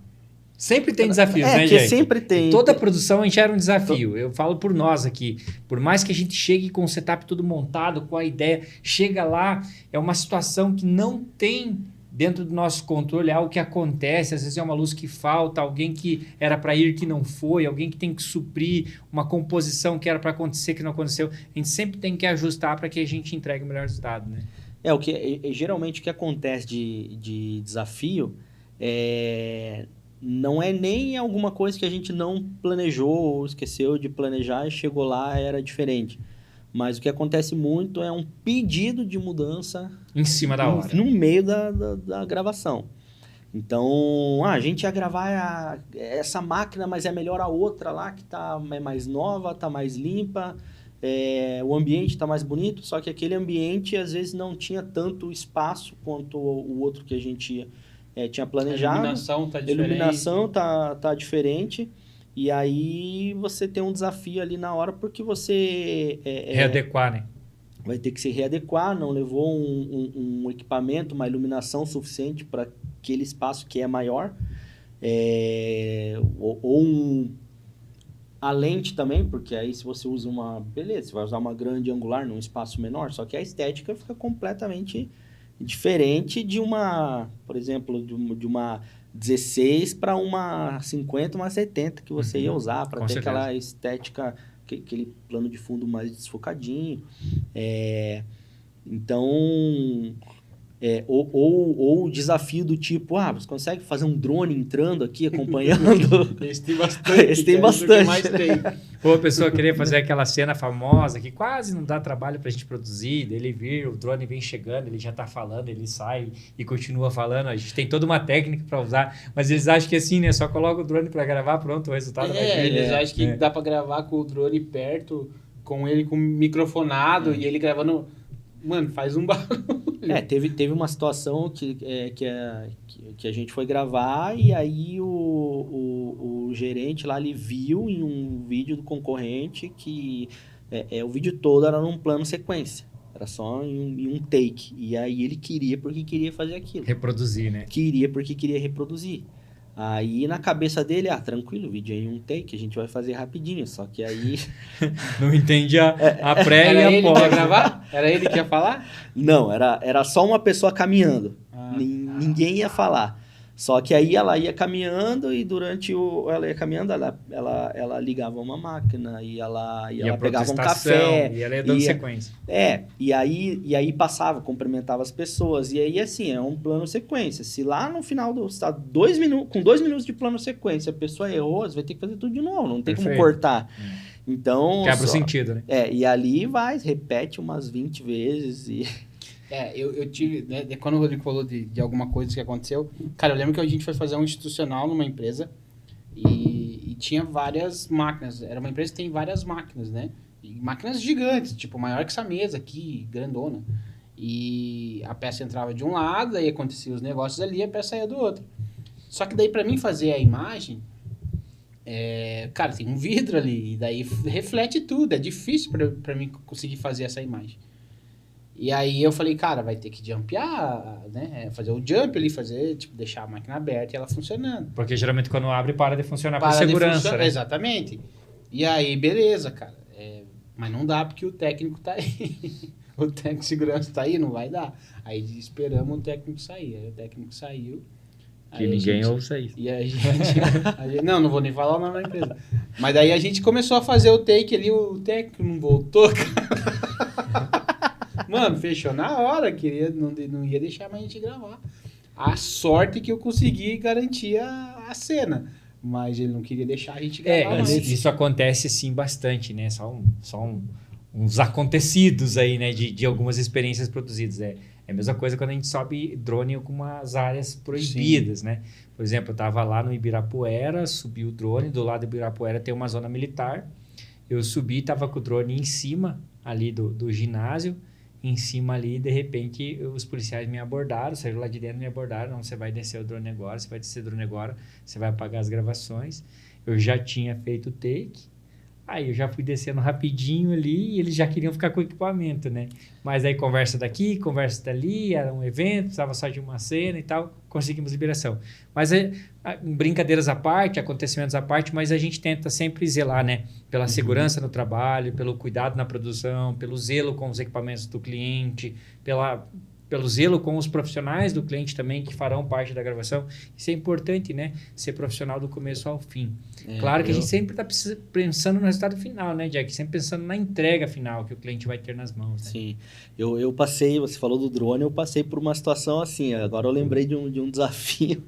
Sempre tem desafios, né, gente? Sempre tem. Toda produção a gente era um desafio. Eu falo por nós aqui. Por mais que a gente chegue com o setup tudo montado, com a ideia, chega lá, é uma situação que não tem dentro do nosso controle, é algo que acontece, às vezes é uma luz que falta, alguém que era para ir que não foi, alguém que tem que suprir uma composição que era para acontecer que não aconteceu. A gente sempre tem que ajustar para que a gente entregue o melhor resultado, né? Geralmente o que acontece de desafio não é nem alguma coisa que a gente não planejou ou esqueceu de planejar e chegou lá era diferente. Mas o que acontece muito é um pedido de mudança em cima da hora. No meio da gravação. Então, a gente ia gravar essa máquina, mas é melhor a outra lá que é mais nova, está mais limpa, o ambiente está mais bonito, só que aquele ambiente às vezes não tinha tanto espaço quanto o outro que a gente tinha planejado. A iluminação está diferente. A iluminação tá diferente. E aí você tem um desafio ali na hora porque você... readequar, né? Vai ter que se readequar, não levou um equipamento, uma iluminação suficiente para aquele espaço que é maior. A lente também, porque aí se você usa beleza, você vai usar uma grande angular num espaço menor, só que a estética fica completamente diferente de por exemplo, de uma 16 para uma 50, uma 70 que você ia usar para ter certeza. Aquela estética, aquele plano de fundo mais desfocadinho. Então, ou o desafio do tipo, você consegue fazer um drone entrando aqui, acompanhando? Esse tem bastante. Esse tem bastante. Mais tem. Ou a pessoa querer fazer aquela cena famosa que quase não dá trabalho pra gente produzir, ele vir, o drone vem chegando, ele já tá falando, ele sai e continua falando. A gente tem toda uma técnica pra usar, mas eles acham que assim, né? Só coloca o drone pra gravar, pronto, o resultado vai vir. Eles acham que dá pra gravar com o drone perto, com ele com microfonado e ele gravando... Mano, faz um barulho. Teve uma situação que a gente foi gravar e aí o gerente lá, ele viu em um vídeo do concorrente que o vídeo todo era num plano sequência. Era só em um take. E aí ele queria porque queria fazer aquilo. Reproduzir, né? Queria porque queria reproduzir. Aí na cabeça dele, tranquilo, o vídeo é em um take, a gente vai fazer rapidinho, só que aí... Não entendi a pré e a pós. Era ele que ia né? gravar? Era ele que ia falar? Não, era só uma pessoa caminhando, ninguém ia falar. Só que aí ela ia caminhando e durante ela ia caminhando, ela ligava uma máquina e ela pegava um café. E ela ia dando sequência. E aí passava, cumprimentava as pessoas. E aí, assim, é um plano sequência. Se lá no final com 2 minutos de plano sequência, a pessoa errou, você vai ter que fazer tudo de novo, não tem como cortar. Então... Quebra o sentido, né? E ali repete umas 20 vezes e... Eu tive, né, quando o Rodrigo falou de alguma coisa que aconteceu, cara, eu lembro que a gente foi fazer um institucional numa empresa e tinha várias máquinas, era uma empresa que tem várias máquinas, né, e máquinas gigantes, tipo, maior que essa mesa aqui, grandona, e a peça entrava de um lado, aí acontecia os negócios ali, a peça saía do outro. Só que daí pra mim fazer a imagem, cara, tem um vidro ali, e daí reflete tudo, é difícil pra mim conseguir fazer essa imagem. E aí eu falei, cara, vai ter que jumpear, né? Fazer o jump ali, deixar a máquina aberta e ela funcionando. Porque geralmente quando abre, para de funcionar por segurança, né? Exatamente. E aí, beleza, cara. Mas não dá porque o técnico tá aí. O técnico de segurança tá aí, não vai dar. Aí esperamos o técnico sair. Aí o técnico saiu. Que ninguém ouça isso. E a gente... Não vou nem falar o nome da empresa. Mas daí a gente começou a fazer o take ali, o técnico não voltou, cara. Mano, fechou na hora, não ia deixar mais a gente gravar. A sorte que eu consegui garantir a cena, mas ele não queria deixar a gente gravar mais. Isso acontece sim bastante, né? Uns acontecidos aí, né? De algumas experiências produzidas. É a mesma coisa quando a gente sobe drone em algumas áreas proibidas, sim, né? Por exemplo, eu tava lá no Ibirapuera, subi o drone, do lado do Ibirapuera tem uma zona militar. Eu subi, tava com o drone em cima ali do ginásio, em cima ali, de repente, os policiais me abordaram, saíram lá de dentro e me abordaram. Não, você vai descer o drone agora, você vai apagar as gravações. Eu já tinha feito o take. Aí eu já fui descendo rapidinho ali e eles já queriam ficar com o equipamento, né? Mas aí conversa daqui, conversa dali, era um evento, precisava só de uma cena e tal, conseguimos liberação. Mas brincadeiras à parte, acontecimentos à parte, mas a gente tenta sempre zelar, né? Pela segurança no trabalho, pelo cuidado na produção, pelo zelo com os equipamentos do cliente, pelo zelo com os profissionais do cliente também, que farão parte da gravação. Isso é importante, né? Ser profissional do começo ao fim. Claro que a gente sempre está pensando no resultado final, né, Jack? Sempre pensando na entrega final que o cliente vai ter nas mãos. Né? Sim. Eu passei, você falou do drone, eu passei por uma situação assim. Agora eu lembrei de um desafio,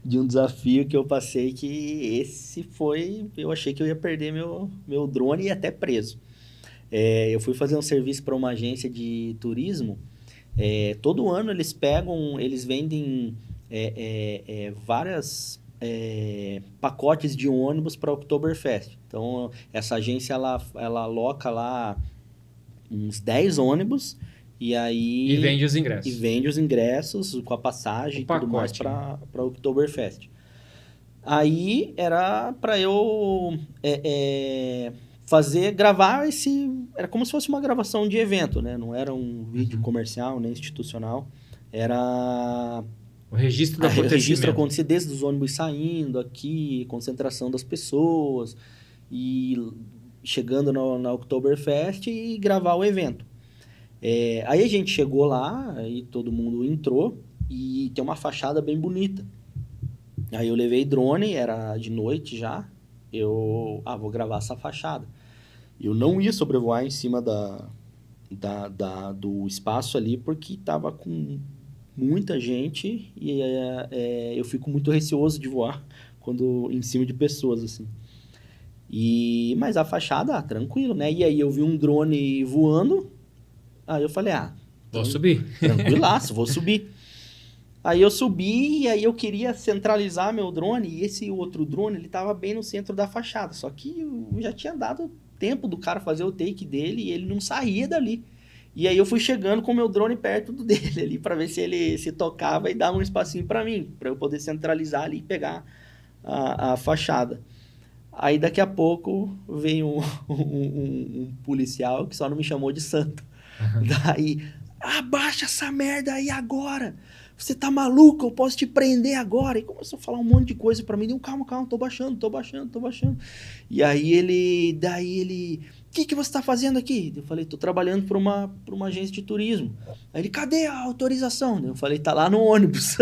de um desafio que eu passei, que esse foi... Eu achei que eu ia perder meu drone e ir até preso. Eu fui fazer um serviço para uma agência de turismo. Todo ano eles vendem várias pacotes de ônibus para o Oktoberfest. Então, essa agência, ela aloca lá uns 10 ônibus e aí... E vende os ingressos. E vende os ingressos com a passagem e tudo mais para o Oktoberfest. Aí era para eu... gravar era como se fosse uma gravação de evento, né? Não era um vídeo comercial, nem institucional. Era... O registro do acontecimento. O registro acontecia desde os ônibus saindo aqui, concentração das pessoas, e chegando na Oktoberfest e gravar o evento. Aí a gente chegou lá, aí todo mundo entrou, e tem uma fachada bem bonita. Aí eu levei drone, era de noite já, vou gravar essa fachada. Eu não ia sobrevoar em cima do espaço ali, porque estava com muita gente e eu fico muito receoso de voar em cima de pessoas, assim. Mas a fachada, tranquilo, né? E aí eu vi um drone voando, aí eu falei, vou subir. Tranquilaço, vou subir. Aí eu subi e aí eu queria centralizar meu drone, e esse outro drone, ele tava bem no centro da fachada, só que eu já tinha dado tempo do cara fazer o take dele e ele não saía dali. E aí eu fui chegando com o meu drone perto do dele ali, para ver se ele se tocava e dava um espacinho para mim, para eu poder centralizar ali e pegar a fachada. Aí daqui a pouco veio um policial que só não me chamou de santo. Daí, abaixa essa merda aí agora! Você tá maluco? Eu posso te prender agora. E começou a falar um monte de coisa pra mim. Eu, calma, tô baixando. E aí ele... O que você tá fazendo aqui? Eu falei, tô trabalhando pra uma agência de turismo. Aí ele, cadê a autorização? Eu falei, tá lá no ônibus.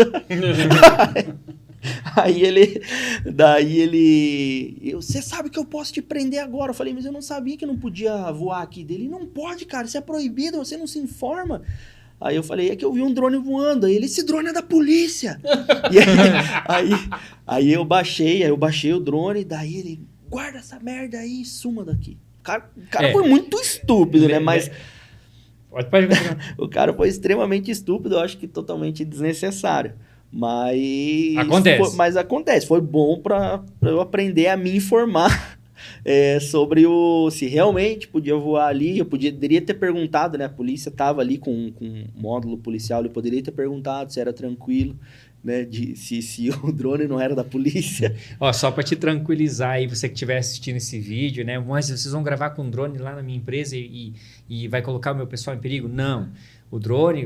Daí ele... Você sabe que eu posso te prender agora. Eu falei, mas eu não sabia que eu não podia voar aqui. Dele, não pode, cara, isso é proibido, você não se informa. Aí eu falei, é que eu vi um drone voando. Aí ele, esse drone é da polícia. E aí eu baixei o drone, daí ele, guarda essa merda aí e suma daqui. O cara foi muito estúpido, né? Mas... Pode o cara foi extremamente estúpido, eu acho que totalmente desnecessário. Mas... acontece. Foi bom pra eu aprender a me informar sobre se realmente podia voar ali. Eu poderia ter perguntado, né? A polícia estava ali com um módulo policial, eu poderia ter perguntado se era tranquilo, né? Se o drone não era da polícia. Ó, só para te tranquilizar aí, você que estiver assistindo esse vídeo, né? Mas vocês vão gravar com drone lá na minha empresa e vai colocar o meu pessoal em perigo? Não. O drone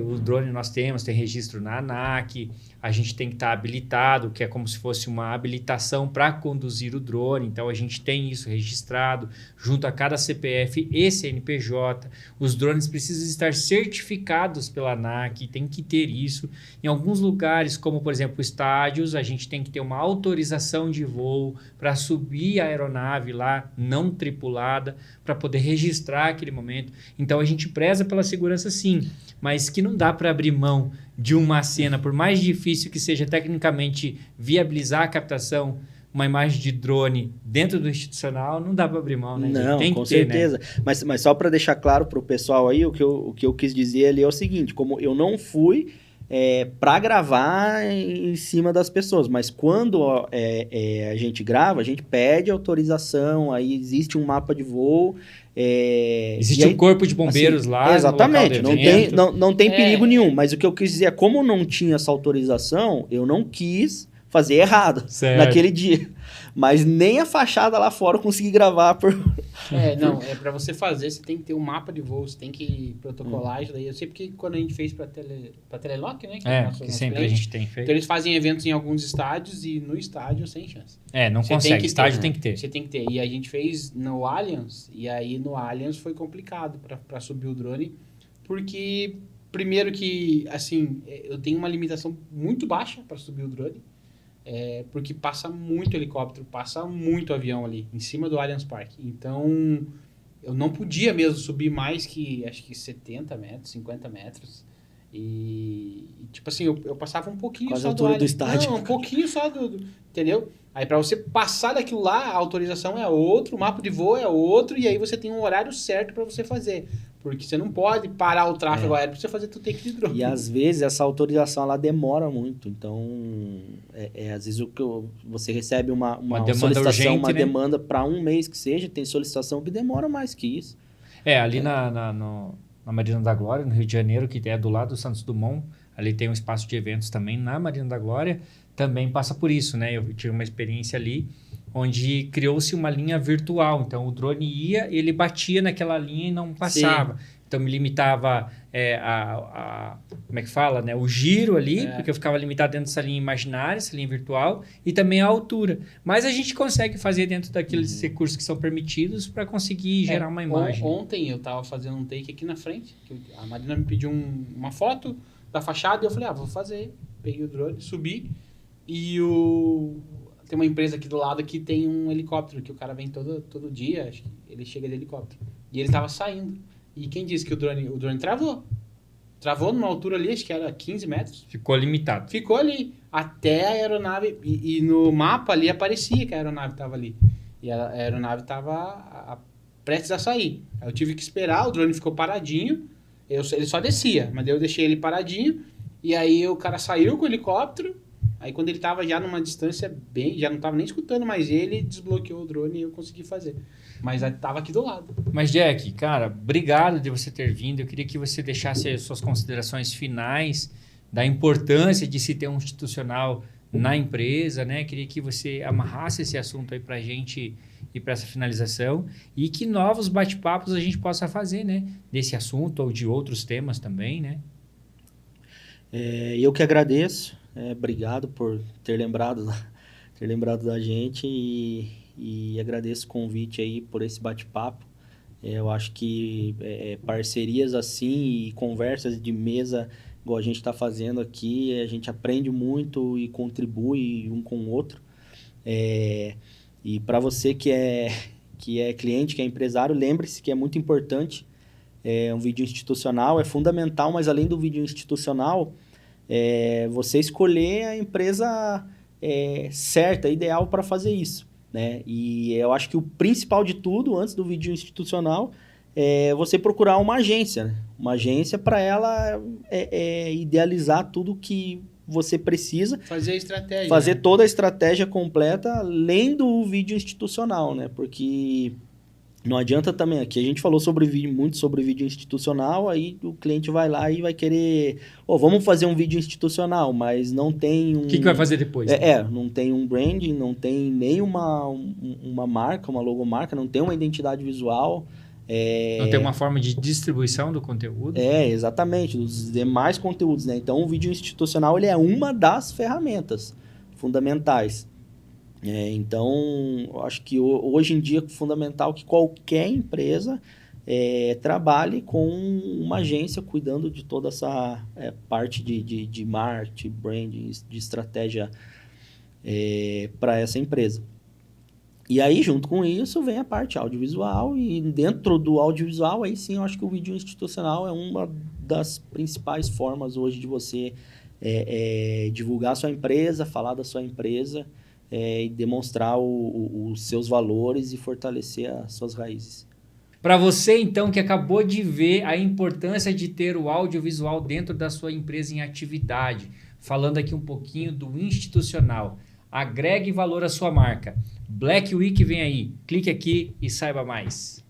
nós tem registro na ANAC, a gente tem que estar habilitado, que é como se fosse uma habilitação para conduzir o drone, então a gente tem isso registrado junto a cada CPF e CNPJ. Os drones precisam estar certificados pela ANAC, tem que ter isso. Em alguns lugares, como por exemplo estádios, a gente tem que ter uma autorização de voo para subir a aeronave lá, não tripulada, para poder registrar aquele momento. Então a gente preza pela segurança sim, mas que não dá para abrir mão de uma cena, por mais difícil que seja tecnicamente viabilizar a captação, uma imagem de drone dentro do institucional, não dá para abrir mão, né? Não, tem com que ter, certeza. Né? Mas só para deixar claro para o pessoal aí, o que eu quis dizer ali é o seguinte, como eu não fui para gravar em cima das pessoas, mas quando a gente grava, a gente pede autorização, aí existe um mapa de voo. Existe um corpo de bombeiros assim, lá. Exatamente, não tem perigo nenhum, mas o que eu quis dizer é, como não tinha essa autorização, eu não quis fazer errado Certo. naquele dia. Mas nem a fachada lá fora eu consegui gravar por... Pra você fazer, você tem que ter um mapa de voo, você tem que protocolar isso daí. Eu sei porque quando a gente fez pra Telelock, né? Que é o nosso que sempre cliente, a gente tem feito. então eles fazem eventos em alguns estádios e no estádio sem chance. Não Você consegue, tem que estágio ter, tem que ter. Você tem que ter. E a gente fez no Allianz, e aí no Allianz foi complicado pra subir o drone, porque primeiro que, assim, eu tenho uma limitação muito baixa pra subir o drone, porque passa muito helicóptero, passa muito avião ali, em cima do Allianz Parque. Então, eu não podia mesmo subir mais que, acho que 70 metros, 50 metros. E tipo assim, eu passava um pouquinho Quase só a altura do Allianz. estádio. Não, um pouquinho só entendeu? Aí pra você passar daquilo lá, a autorização é outro, o mapa de voo é outro, e aí você tem um horário certo pra você fazer. Porque você não pode parar o tráfego aéreo pra você fazer tudo take de drone. E às vezes essa autorização ela demora muito. Então, às vezes você recebe uma demanda solicitação, urgente, uma né? demanda para um mês que seja, tem solicitação que demora mais que isso. Ali na Marina da Glória, no Rio de Janeiro, que é do lado do Santos Dumont, ali tem um espaço de eventos também na Marina da Glória, também passa por isso, né? Eu tive uma experiência ali, onde criou-se uma linha virtual. Então, o drone ia, ele batia naquela linha e não passava. Sim. Então, me limitava como é que fala, né? O giro ali, porque eu ficava limitado dentro dessa linha imaginária, essa linha virtual, e também a altura. Mas a gente consegue fazer dentro daqueles recursos que são permitidos para conseguir gerar uma imagem. Ontem eu estava fazendo um take aqui na frente, a Marina me pediu uma foto da fachada, e eu falei, vou fazer. Peguei o drone, subi, e tem uma empresa aqui do lado que tem um helicóptero, que o cara vem todo dia, acho que ele chega de helicóptero. E ele estava saindo. E quem disse que o drone travou? Travou numa altura ali, acho que era 15 metros. Ficou limitado. Ficou ali, até a aeronave, e no mapa ali aparecia que a aeronave estava ali. E a aeronave estava prestes a sair. Aí eu tive que esperar, o drone ficou paradinho, ele só descia, mas daí eu deixei ele paradinho, e aí o cara saiu com o helicóptero, aí quando ele estava já numa distância já não estava nem escutando mais ele, desbloqueou o drone e eu consegui fazer. Mas estava aqui do lado. Mas, Jack, cara, obrigado de você ter vindo. Eu queria que você deixasse as suas considerações finais da importância de se ter um institucional na empresa, né? Queria que você amarrasse esse assunto aí pra gente e para essa finalização e que novos bate-papos a gente possa fazer, né? Desse assunto ou de outros temas também, né? Eu que agradeço. Obrigado por ter lembrado da gente e agradeço o convite aí por esse bate-papo. Eu acho que parcerias assim e conversas de mesa, igual a gente está fazendo aqui, a gente aprende muito e contribui um com o outro. E para você que é cliente, que é empresário, lembre-se que é muito importante. Um vídeo institucional é fundamental, mas além do vídeo institucional, você escolher a empresa certa, ideal para fazer isso. Né? E eu acho que o principal de tudo, antes do vídeo institucional, é você procurar uma agência. Né? Uma agência para ela idealizar tudo que você precisa. Fazer a estratégia. Fazer né? toda a estratégia completa, além do vídeo institucional. Né? Porque não adianta também, aqui a gente falou muito sobre vídeo institucional, aí o cliente vai lá e vai querer, vamos fazer um vídeo institucional, mas não tem um... O que vai fazer depois? Não tem um branding, não tem nem uma marca, uma logomarca, não tem uma identidade visual. Não tem uma forma de distribuição do conteúdo? Exatamente, dos demais conteúdos, né? Então o vídeo institucional ele é uma das ferramentas fundamentais. Então, eu acho que hoje em dia é fundamental que qualquer empresa trabalhe com uma agência cuidando de toda essa parte de marketing, branding, de estratégia para essa empresa. E aí, junto com isso, vem a parte audiovisual e dentro do audiovisual, aí sim, eu acho que o vídeo institucional é uma das principais formas hoje de você divulgar a sua empresa, falar da sua empresa, e demonstrar os seus valores e fortalecer as suas raízes. Para você, então, que acabou de ver a importância de ter o audiovisual dentro da sua empresa em atividade, falando aqui um pouquinho do institucional, agregue valor à sua marca. Black Week vem aí, clique aqui e saiba mais.